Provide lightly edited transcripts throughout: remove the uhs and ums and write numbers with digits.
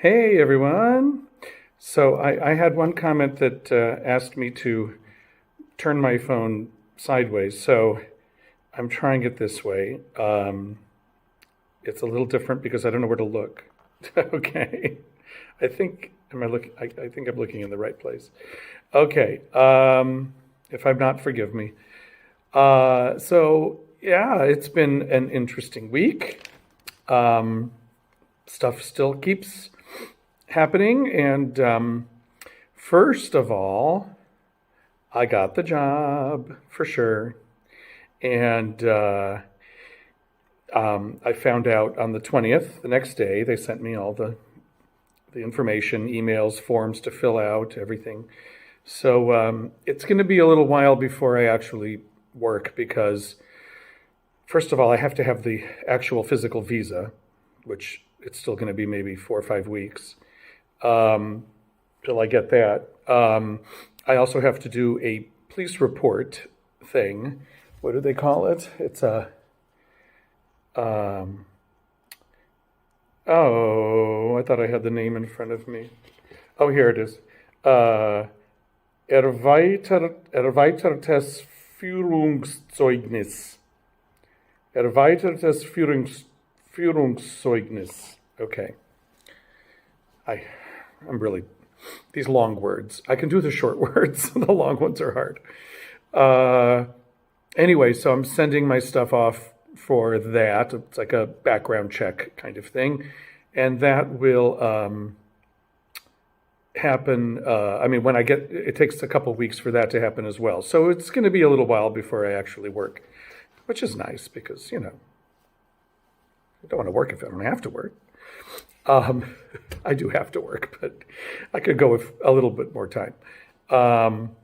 Hey everyone. So I had one comment that asked me to turn my phone sideways. So I'm trying it this way. It's a little different because I don't know where to look. Okay. I think am I look I think I'm looking in the right place. Okay. If I'm not, forgive me. So yeah, it's been an interesting week. Um, Stuff still keeps happening. And first of all, I got the job for sure. And I found out on the 20th, the next day, they sent me all the information, emails, forms to fill out, everything. So it's going to be a little while before I actually work because, first of all, I have to have the actual physical visa, which it's still going to be maybe 4 or 5 weeks. Um, Till I get that. I also have to do a police report thing. What do they call it? It's a um, oh, I thought I had the name in front of me. Oh, here it is. Uh, Erweitertes Führungszeugnis. Erweitertes Führungszeugnis. Okay. I I'm really these long words. I can do the short words. The long ones are hard. Uh, anyway, so I'm sending my stuff off for that. It's like a background check kind of thing, and that will happen. I mean, when I get it takes a couple weeks for that to happen as well. So it's going to be a little while before I actually work, which is nice because I don't want to work if I don't have to work. Um, I do have to work, but I could go with a little bit more time. Um,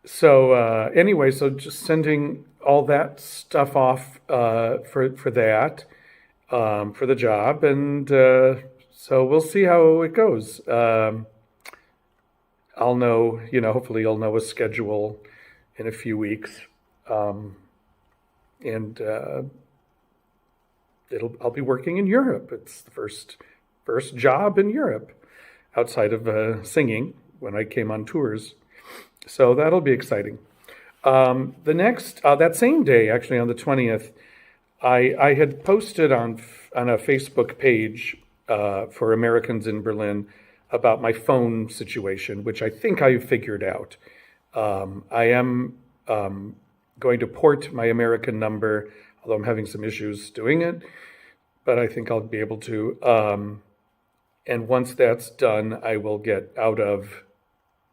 so anyway, so just sending all that stuff off for that for the job, and so we'll see how it goes. I'll know, hopefully I'll know a schedule in a few weeks, and I'll be working in Europe. It's the first job in Europe outside of singing when I came on tours. So that'll be exciting. The next that same day, actually on the 20th, I had posted on a Facebook page for Americans in Berlin about my phone situation, which I think I figured out. I am going to port my American number, although I'm having some issues doing it, but I think I'll be able to. And once that's done, I will get out of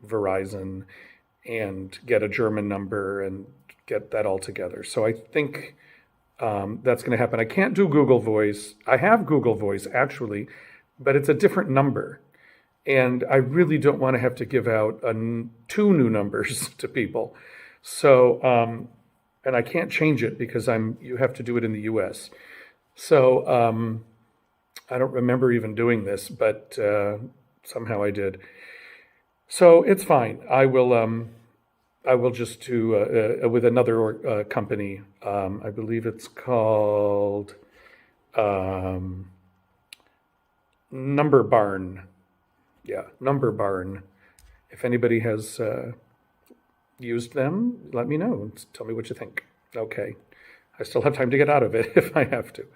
Verizon and get a German number and get that all together. So I think that's going to happen. I can't do Google Voice. I have Google Voice actually, but it's a different number. And I really don't want to have to give out two new numbers to people. So, and I can't change it because you have to do it in the US. So I don't remember even doing this, but somehow I did. So it's fine. I will just do with another company. I believe it's called Number Barn. Yeah, Number Barn. If anybody has used them, let me know and tell me what you think. Okay. I still have time to get out of it if I have to.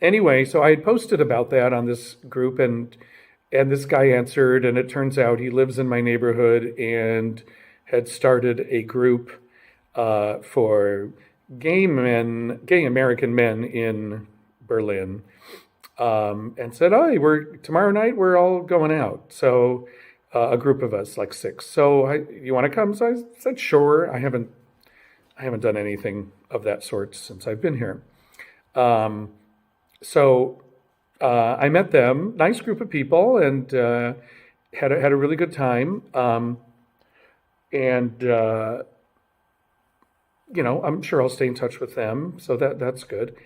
Anyway, so I had posted about that on this group, and this guy answered, and it turns out he lives in my neighborhood and had started a group for gay American men in Berlin, and said, "Oh, tomorrow night. We're all going out." So a group of us, like six. So you want to come? So I said, "Sure." I haven't done anything of that sort since I've been here. So I met them, nice group of people, and had a really good time. And I'm sure I'll stay in touch with them, so that's good.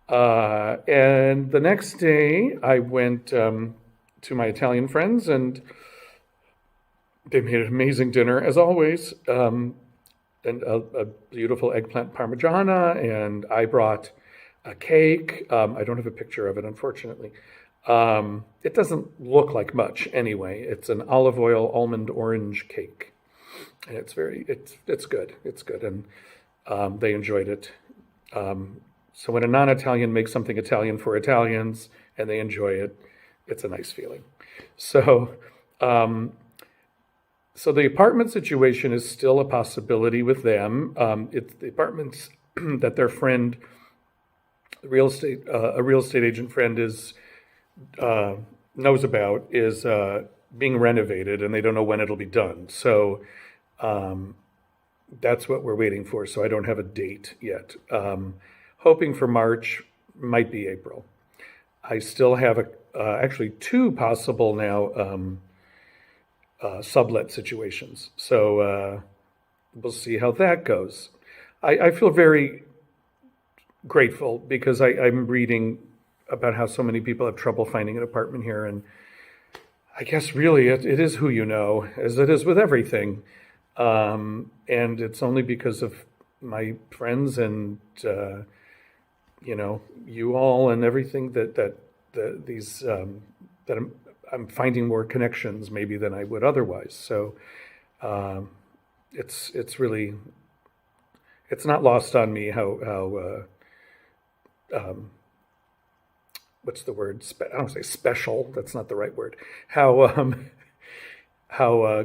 And the next day, I went to my Italian friends, and they made an amazing dinner as always, and a beautiful eggplant parmigiana, and I brought a cake. I don't have a picture of it, unfortunately. It doesn't look like much anyway. It's an olive oil almond orange cake, and it's good. It's good, and they enjoyed it. So when a non-Italian makes something Italian for Italians and they enjoy it, it's a nice feeling. So so the apartment situation is still a possibility with them. It's the apartments that their friend, a real estate agent friend, is uh, knows about is being renovated, and they don't know when it'll be done. So that's what we're waiting for. So I don't have a date yet. Hoping for March, might be April. I still have actually two possible now sublet situations. So we'll see how that goes. I feel very grateful because I'm reading about how so many people have trouble finding an apartment here. And I guess really it is who you know, as it is with everything. And it's only because of my friends and, you all and everything that I'm finding more connections maybe than I would otherwise. So um, it's really, it's not lost on me how um, what's the word? I don't say special. That's not the right word. How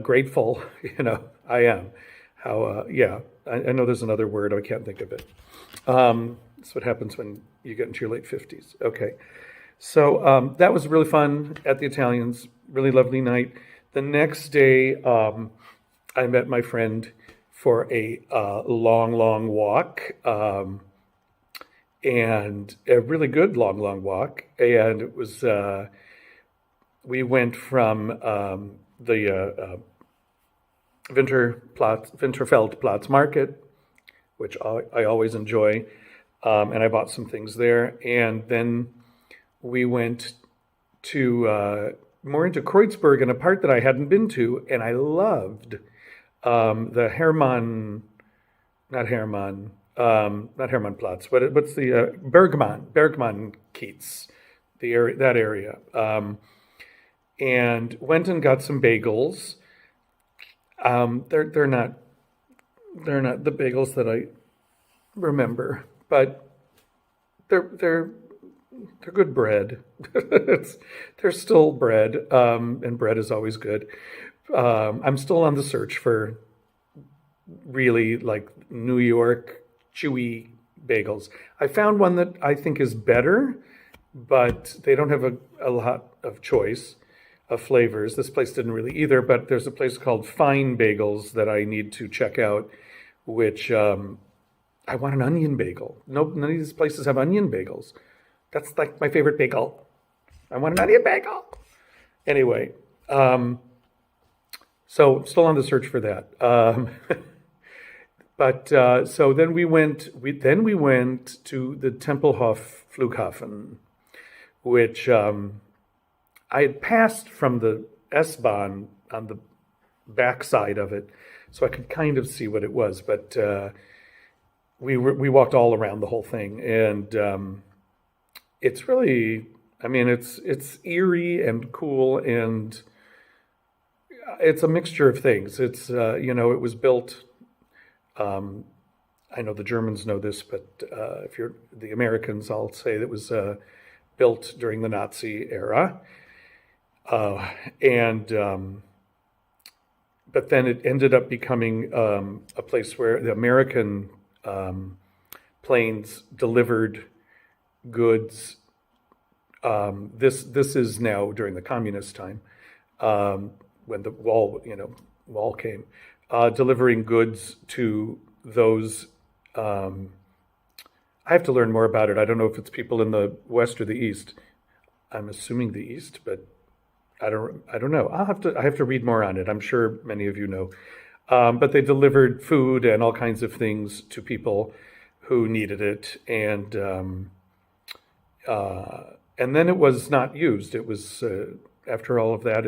grateful I am. How yeah. I know there's another word. I can't think of it. That's what happens when you get into your late 50s. Okay. So that was really fun at the Italians. Really lovely night. The next day, I met my friend for a long walk. And a really good long walk. And it was we went from the Winterfeldplatz Market, which I always enjoy, and I bought some things there. And then we went to more into Kreuzberg, and a part that I hadn't been to, and I loved the not Hermannplatz, but what's the Bergmann Kiez, that area, and went and got some bagels. They're not the bagels that I remember, but they're good bread. They're still bread, and bread is always good. I'm still on the search for really like New York chewy bagels. I found one that I think is better, but they don't have a lot of choice of flavors. This place didn't really either, but there's a place called Fine Bagels that I need to check out, which I want an onion bagel. No, none of these places have onion bagels. That's like my favorite bagel. I want an onion bagel. Anyway, so still on the search for that. But so then we went to the Templehof Flughafen, which I had passed from the S-Bahn on the backside of it, so I could kind of see what it was. But we walked all around the whole thing, and it's really, I mean, it's eerie and cool, and it's a mixture of things. It's it was built. I know the Germans know this, but if you're the Americans, I'll say it was built during the Nazi era, and but then it ended up becoming a place where the American planes delivered goods. This is now during the communist time, when the wall came, delivering goods to those. I have to learn more about it. I don't know if it's people in the West or the East. I'm assuming the East, but I don't know. I have to read more on it. I'm sure many of you know. But they delivered food and all kinds of things to people who needed it, and then it was not used. It was after all of that,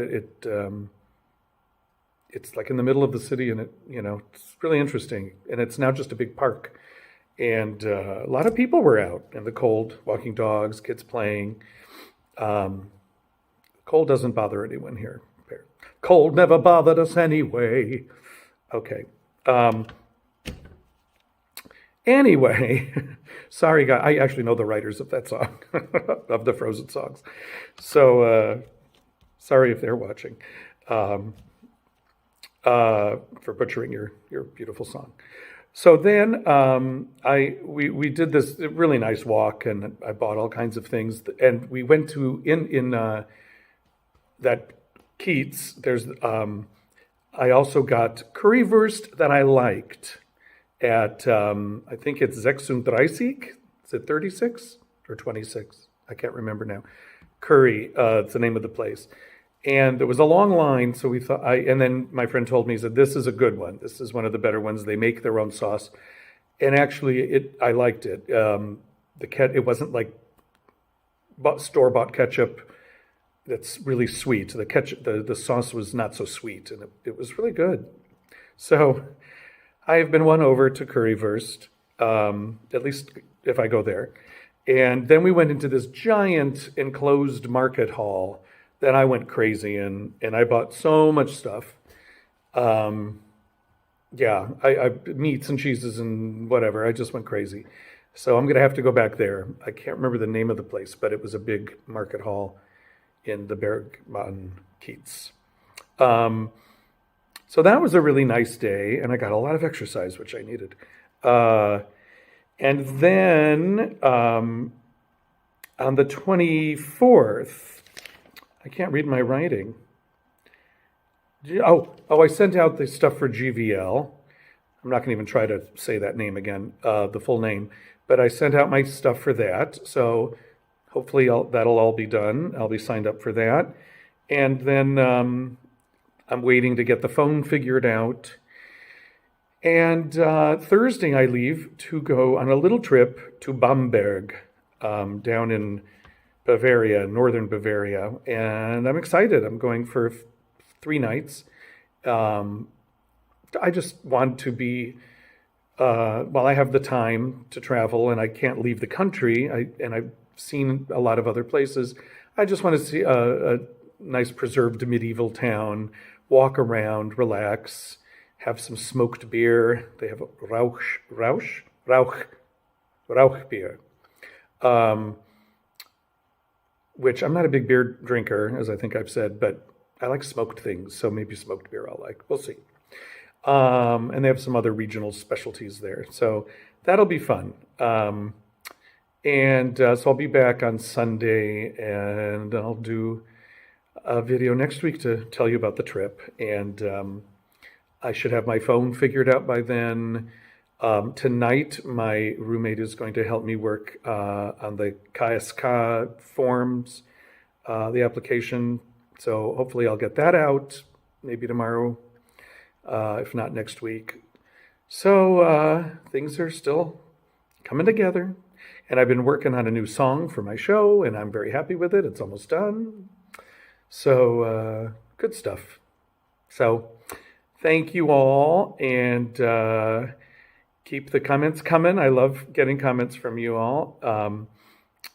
it's like in the middle of the city, and it's really interesting. And it's now just a big park, and a lot of people were out in the cold, walking dogs, kids playing. Um, Cold doesn't bother anyone here. Cold never bothered us anyway. Okay. Um, anyway, sorry, guys. I actually know the writers of that song, of the Frozen songs. So sorry if they're watching, um, for butchering your beautiful song. So then we did this really nice walk, and I bought all kinds of things, and we went to in that Keats. There's I also got currywurst that I liked at I think it's 36. Is it 36 or 26? I can't remember now. Curry, it's the name of the place. And there was a long line, so we thought and then my friend told me, he said, "This is a good one. This is one of the better ones. They make their own sauce." And actually I liked it. It wasn't like store-bought ketchup that's really sweet. The ketchup, the sauce was not so sweet, and it was really good. So I have been won over to currywurst, at least if I go there. And then we went into this giant enclosed market hall that I went crazy in, and I bought so much stuff. Um, yeah, I meats and cheeses and whatever. I just went crazy. So I'm gonna have to go back there. I can't remember the name of the place, but it was a big market hall in the Bergmann Keats. Um, so that was a really nice day, and I got a lot of exercise, which I needed. Uh, and then on the 24th, I can't read my writing. I sent out the stuff for GVL. I'm not going to even try to say that name again, the full name, but I sent out my stuff for that. So hopefully that'll all be done. I'll be signed up for that. And then I'm waiting to get the phone figured out. And Thursday I leave to go on a little trip to Bamberg, down in Bavaria, northern Bavaria. And I'm excited. I'm going for 3 nights. I just want to be, well, I have the time to travel and I can't leave the country. I've seen a lot of other places. I just want to see a nice preserved medieval town, walk around, relax, have some smoked beer. They have Rauch beer, which I'm not a big beer drinker, as I think I've said, but I like smoked things, so maybe smoked beer I'll like. We'll see. And they have some other regional specialties there, so that'll be fun. So I'll be back on Sunday, and I'll do a video next week to tell you about the trip. And I should have my phone figured out by then. Tonight, my roommate is going to help me work on the KSK forms, the application. So hopefully I'll get that out maybe tomorrow, if not next week. So things are still coming together. And I've been working on a new song for my show, and I'm very happy with it. It's almost done. So good stuff. So thank you all, and keep the comments coming. I love getting comments from you all.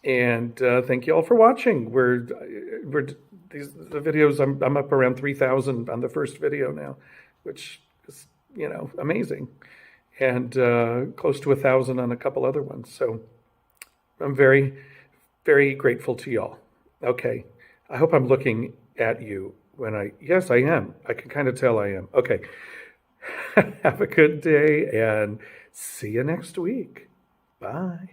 And thank you all for watching. The videos, I'm up around 3,000 on the first video now, which is, amazing. And close to 1,000 on a couple other ones. So I'm very, very grateful to y'all. Okay. I hope I'm looking at you yes, I am. I can kind of tell I am. Okay. Have a good day and see you next week. Bye.